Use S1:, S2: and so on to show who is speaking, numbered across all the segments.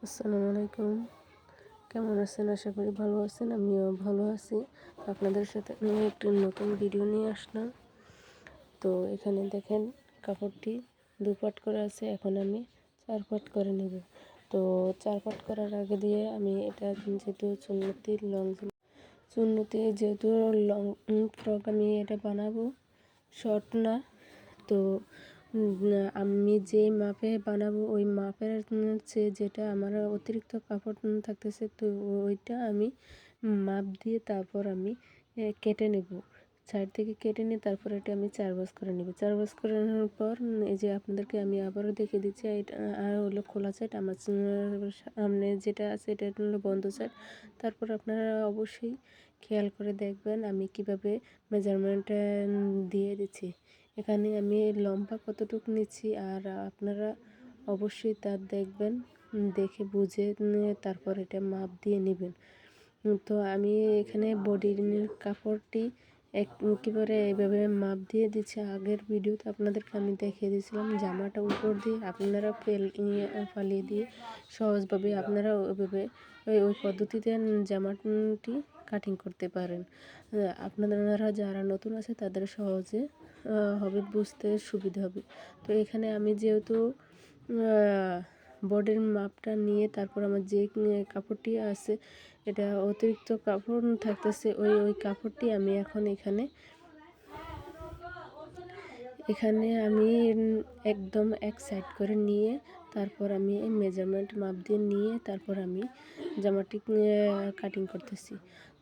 S1: আসসালামু আলাইকুম। কেমন আছেন? আশা করি ভালো আছেন। আমিও ভালো আছি। আপনাদের সাথে আমি একটি নতুন ভিডিও নিয়ে আসলাম। তো এখানে দেখেন কাপড়টি ২ পাট করে আছে। এখন আমি ৪ পাট করে নেব। তো ৪ পাট করার আগে দিয়ে আমি এটা যেহেতু সুন্নতি যেহেতু লং ফ্রক আমি এটা বানাবো, শর্ট না। তো আমি যে মাপে বানাবো ওই মাপের চেয়ে যেটা আমার অতিরিক্ত কাপড় থাকতেছে, তো ওইটা আমি মাপ দিয়ে তারপর আমি কেটে নেব। সাইড থেকে কেটে নিয়ে তারপর এটা আমি 4 ভাঁজ করে নেব। 4 ভাঁজ করে নেওয়ার পর এই যে আপনাদেরকে আমি আবারও দেখিয়ে দিচ্ছি, এটা আর হলো খোলা সাইড, আমার সামনে যেটা আছে এটা হলো বন্ধ সাইড। তারপর আপনারা অবশ্যই খেয়াল করে দেখবেন আমি কিভাবে মেজারমেন্টটা দিয়ে দিচ্ছি। এখানে আমি লম্বা কতটুকু নিচ্ছি আর আপনারা অবশ্যই তা দেখবেন, দেখে বুঝে তারপর এটা মাপ দিয়ে নেবেন। তো আমি এখানে বডির কাপড়টি একেবারে এইভাবে মাপ দিয়ে দিচ্ছি। আগের ভিডিওতে আপনাদেরকে আমি দেখিয়ে দিয়েছিলাম জামাটা উপর দিয়ে আপনারা ফালিয়ে দিয়ে সহজভাবে আপনারা ওইভাবে ওই পদ্ধতিতে জামাটি কাটিং করতে পারেন। আপনারা যারা নতুন আছে তাদের সহজে হবে, বুঝতে সুবিধা হবে। তো এখানে আমি যেহেতু বডির মাপটা নিয়ে তারপর আমার যে কাপড়টি আছে এটা অতিরিক্ত কাপড় থাকতেছে, ওই কাপড়টি আমি এখন এখানে আমি একদম এক সাইড করে নিয়ে তারপর আমি মেজারমেন্ট মাপ দিয়ে নিয়ে তারপর আমি জামাটি কাটিং করতেছি।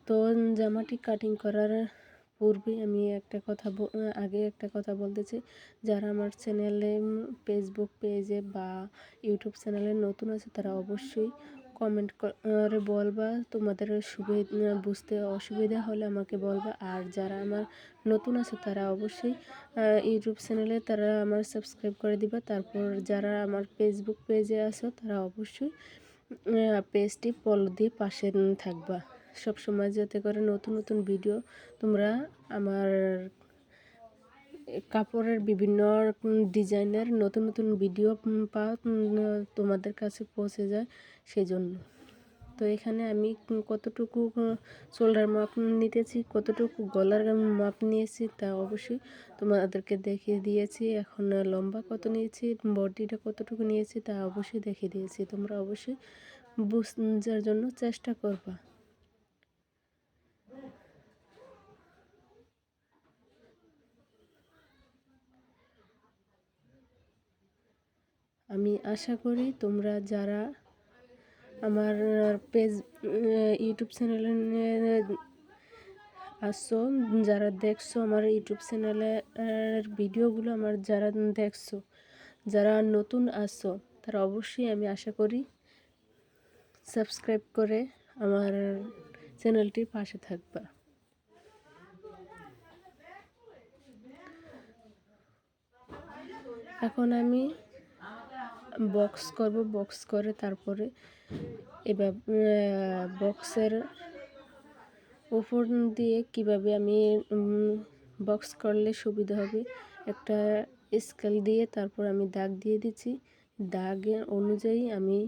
S1: তো জামাটি কাটিং করার পূর্বে আমি আগে একটা কথা বলতেছি, যারা আমার চ্যানেলে ফেসবুক পেজে বা ইউটিউব চ্যানেলে নতুন আছে তারা অবশ্যই কমেন্ট করে বলবা, তোমাদের বুঝতে অসুবিধা হলে আমাকে বলবা। আর যারা আমার নতুন আছে তারা অবশ্যই ইউটিউব চ্যানেলে তারা আমার সাবস্ক্রাইব করে দিবা। তারপর যারা আমার ফেসবুক পেজে আছো তারা অবশ্যই পেজটি ফলো দিয়ে পাশে থাকবা সব সময়, যাতে করে নতুন নতুন ভিডিও তোমরা আমার কাপড়ের বিভিন্ন ডিজাইনের নতুন নতুন ভিডিও পাও, তোমাদের কাছে পৌঁছে যায় সেজন্য। তো এখানে আমি কতটুকু শোল্ডার মাপ নিতেছি, কতটুকু গলার মাপ নিয়েছি তা অবশ্যই তোমাদেরকে দেখিয়ে দিয়েছি। এখন লম্বা কত নিয়েছি, বডিটা কতটুকু নিয়েছি তা অবশ্যই দেখিয়ে দিয়েছি। তোমরা অবশ্যই বুঝার জন্য চেষ্টা করবা। আমি আশা করি তোমরা যারা আমার পেজ ইউটিউব চ্যানেলে আসছো, যারা দেখছো আমার ইউটিউব চ্যানেলের ভিডিওগুলো, আমার যারা দেখছো, যারা নতুন আসছো তারা অবশ্যই আমি আশা করি সাবস্ক্রাইব করে আমার চ্যানেলটির পাশে থাকবা। এখন আমি বক্স করব, বক্স করে তারপরে এবার বক্সের উপর দিয়ে কিভাবে আমি বক্স করলে সুবিধা হবে, একটা স্কেল দিয়ে তারপর আমি দাগ দিয়ে দিচ্ছি। দাগের অনুযায়ী আমি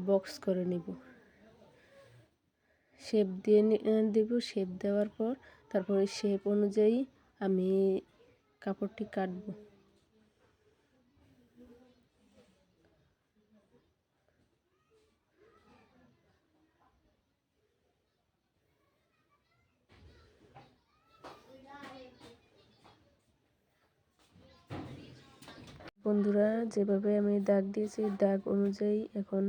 S1: বক্স করে নিব, শেপ দিয়ে দেব। শেপ দেওয়ার পর তারপরে শেপ অনুযায়ী আমি কাপড়টি কাটবো। বন্ধুরা, যেভাবে আমি দাগ দিয়েছি দাগ অনুযায়ী এখন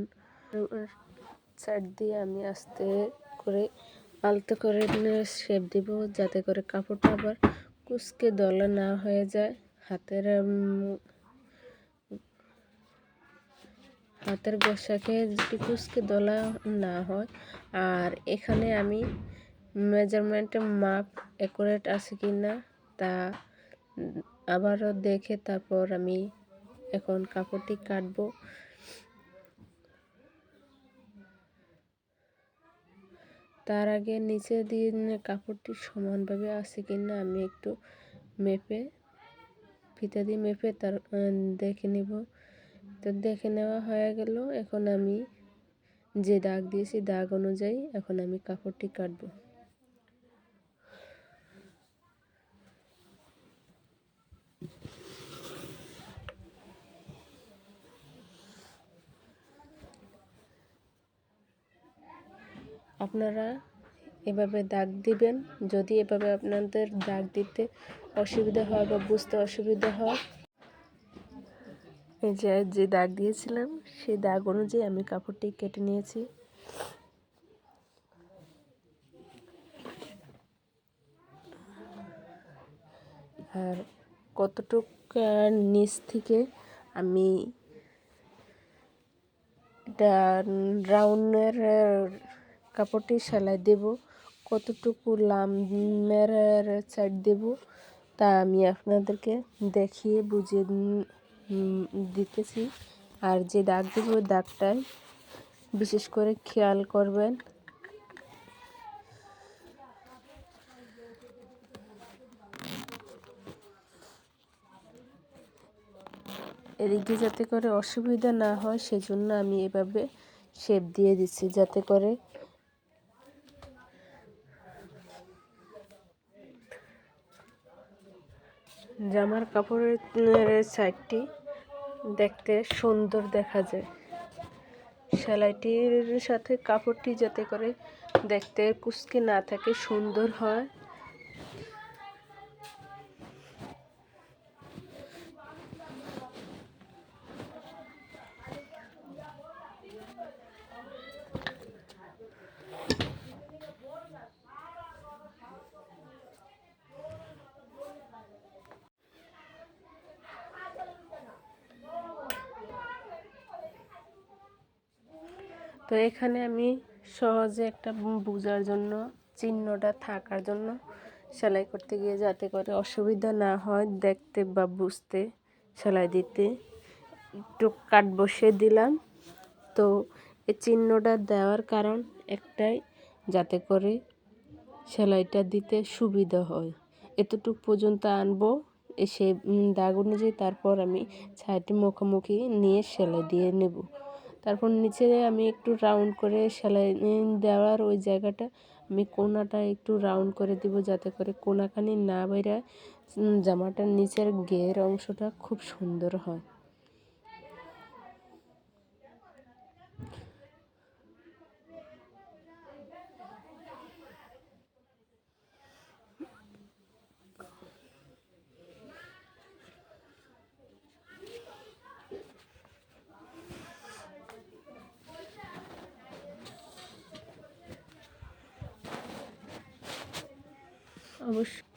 S1: সাইড দিয়ে আমি আস্তে করে আলতো করে শেপ দিব, যাতে করে কাপড়টা আবার কুঁচকে দলা না হয়ে যায়, হাতের গোছাকে যদি কুঁচকে দলা না হয়। আর এখানে আমি মেজারমেন্টের মাপ অ্যাকুরেট আছে কি না তা আবারও দেখে তারপর আমি এখন কাপড়টি কাটবো। তার আগে নিচে দিয়ে কাপড়টি সমানভাবে আছে কি না আমি একটু ফিতা দিয়ে মেপে তার দেখে নেব। তো দেখে নেওয়া হয়ে গেল। এখন আমি যে দাগ দিয়েছি দাগ অনুযায়ী এখন আমি কাপড়টি কাটবো। আপনারা এভাবে দাগ দিবেন। যদি এভাবে আপনাদের দাগ দিতে অসুবিধা হয় বা বুঝতে অসুবিধা হয়, এই যে দাগ দিয়েছিলাম সেই দাগ অনুযায়ী আমি কাপড়টি কেটে নিয়েছি। আর কতটুক নিচ থেকে আমি রাউন্ডের কাপড়টি সেলাই দেব, কতটুকু লামের সাইড দেব তা আমি আপনাদেরকে দেখিয়ে বুঝিয়ে দিতেছি। আর যে দাগ দেব দাগটায় বিশেষ করে খেয়াল করবেন। এদিকে যাতে করে অসুবিধা না হয় সেজন্য আমি এভাবে শেপ দিয়ে দিচ্ছি, যাতে করে জামার কাপড়ের সাইডটি দেখতে সুন্দর দেখা যায়। সেলাইটির সাথে কাপড়টি যাতে করে দেখতে কুঁচকে না থাকে, সুন্দর হয়। তো এখানে আমি সহজে একটা বোঝার জন্য, চিহ্নটা থাকার জন্য সেলাই করতে গিয়ে যাতে করে অসুবিধা না হয় দেখতে বা বুঝতে, সেলাই দিতে একটু কাট বসিয়ে দিলাম। তো এই চিহ্নটা দেওয়ার কারণ একটাই, যাতে করে সেলাইটা দিতে সুবিধা হয়। এতটুক পর্যন্ত আনবো, এসে দাগ অনুযায়ী তারপর আমি সাইডে মুখোমুখি নিয়ে সেলাই দিয়ে নেব। তারপর নিচে আমি একটু রাউন্ড করে সেলাই দেওয়ার ওই জায়গাটা আমি কোনাটা একটু রাউন্ড করে দিব, যাতে করে কোনাখানি না বেরায়, জামাটার নিচের ঘের অংশটা খুব সুন্দর হয়। অবশ্যই